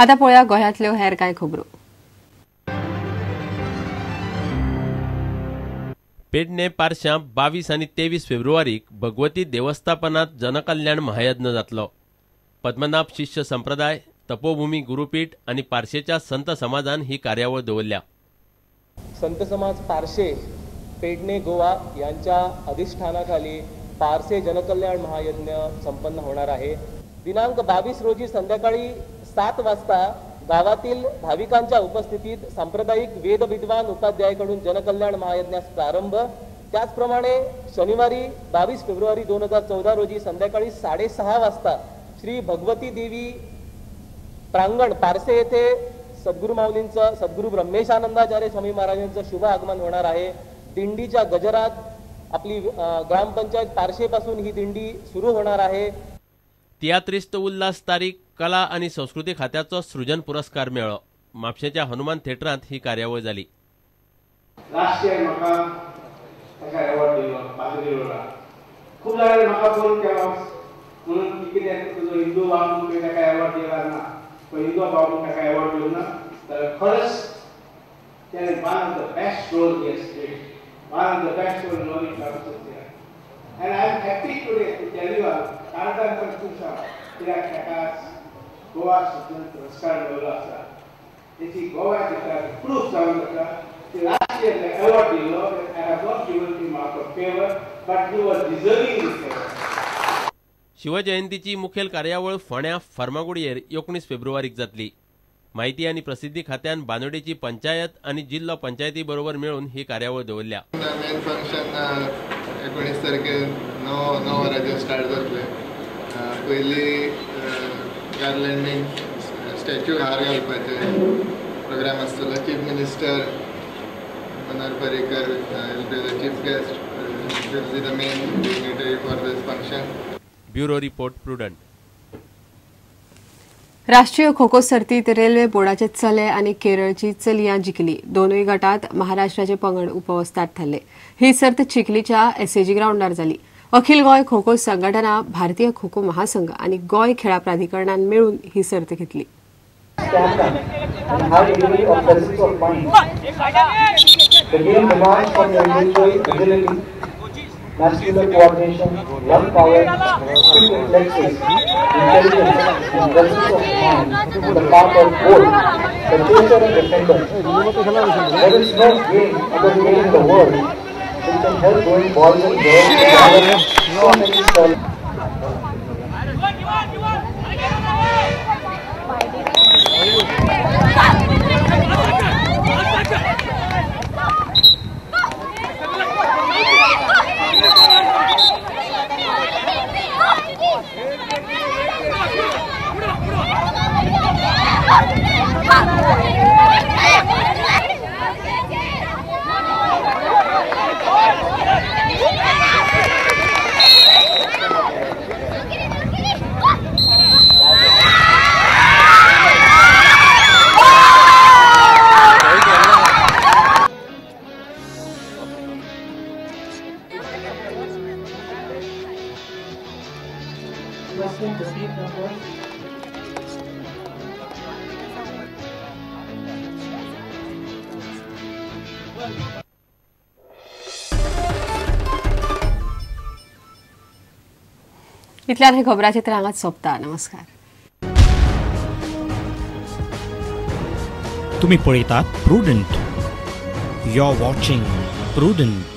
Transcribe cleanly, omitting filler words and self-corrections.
आता पळया गोंयांतल्यो हेर कांय खबरो। पेडणे पारशा 22 आनी 23 फेब्रुवारीक भगवती देवस्थापनात जनकल्याण महायज्ञ जातलो। पद्मनाभ शिष्य संप्रदाय, तपोभूमी गुरुपीठ आनी पारशेच्या संत समाजान ही कार्यावळ दवरल्या। संत समाज पारशे पेडणे गोवा यांच्या अधिष्ठानाखाली पारसे जनकल्याण महायज्ञ संपन्न होणार आहे। दिनांक 22 रोजी संध्याकाळी 7 वाजता गावातील भाविकांच्या उपस्थितीत सांप्रदायिक वेद विद्वान उपाध्यायाकडून जनकल्याण महायज्ञास प्रारंभ। त्याचप्रमाणे शनिवारी 22 फेब्रुवारी 2014 रोजी संध्याकाळी 6:30 वाजता श्री भगवती देवी प्रांगण पारसे येथे सद्गुरू माऊलींचं सद्गुरू ब्रह्मेशानंदाचार्य स्वामी महाराजांचं शुभ आगमन होणार आहे। दिंडीच्या गजरात आपली ग्रामपंचायत पारशेपासून ही दिंडी सुरू होणार आहे। तियात्रिस्त उल्हास तारीख कला आणि संस्कृती खात्याचो सृजन पुरस्कार मेळ्ळो। म्हापशेच्या हनुमान थिएटरांत ही कार्यावळ जाली। राष्ट्रीय म्हाका ताका अवॉर्ड दिलो पाद्रीला खूप जाणांनी म्हाका फोन केलो म्हणून कितें तुजो हिंदू भाव म्हणून ताका अवॉर्ड दिला ना तो हिंदू भाव म्हणून ताका अवॉर्ड दिलो ना तर खरंच त्याने one of the best role he has played one of the best role in all and I am happy today to tell you all Karnataka Constitution कित्याक ताका गोवा सृजन पुरस्कार मेळ्ळो आसा तेची गोवा सरकार प्रूफ जावन आसा की राष्ट्रीय अवॉर्ड दिलो and I have not given him mark of favor but he was deserving this favor। शिवजयंतीची मुखेल कार्यावळ फोंड्या फार्मागुडयेर 19 फेब्रुवारीक जातली। माहिती आणि प्रसिद्धी खात्यान बानोडेची पंचायत आणि जिल्लो पंचायती बरोबर मेळून ही कार्यावळ दवरल्या। मेन फंक्शन 19 तारखेर 9 वरांचेर स्टार्ट जातले। पयली गार्लँडींग स्टॅच्यू हार घालपाचे प्रोग्राम आसतलो। Chief minister Manohar Parrikar will be the chief guest will be the main dignitary for this function. Bureau report prudent. राष्ट्रीय खो खो सर्तीत रेल्वे बोर्डाचे चले आणि केरळची चलयां जिखली। दोनूय गटात महाराष्ट्राचे पंगड उपवस्थात थारले। ही सर्त चिखलीच्या एसएजी ग्राउंडार जाली। अखिल गोय खो खो संघटना, भारतीय खो खो महासंघ आणि गोय खेळा प्राधिकरणान मेळून ही सर्त घेतली। muscular coordination, lung power, quick reflexes, intelligence, and presence of mind on the part of both the chaser and defender. There is no game other game in the world which can help going balls and girls together so many styles. इतल्यान हे खबराचे तर हांगाच सोंपता। नमस्कार। तुम्ही पळयतात Prudent. You are watching prudent.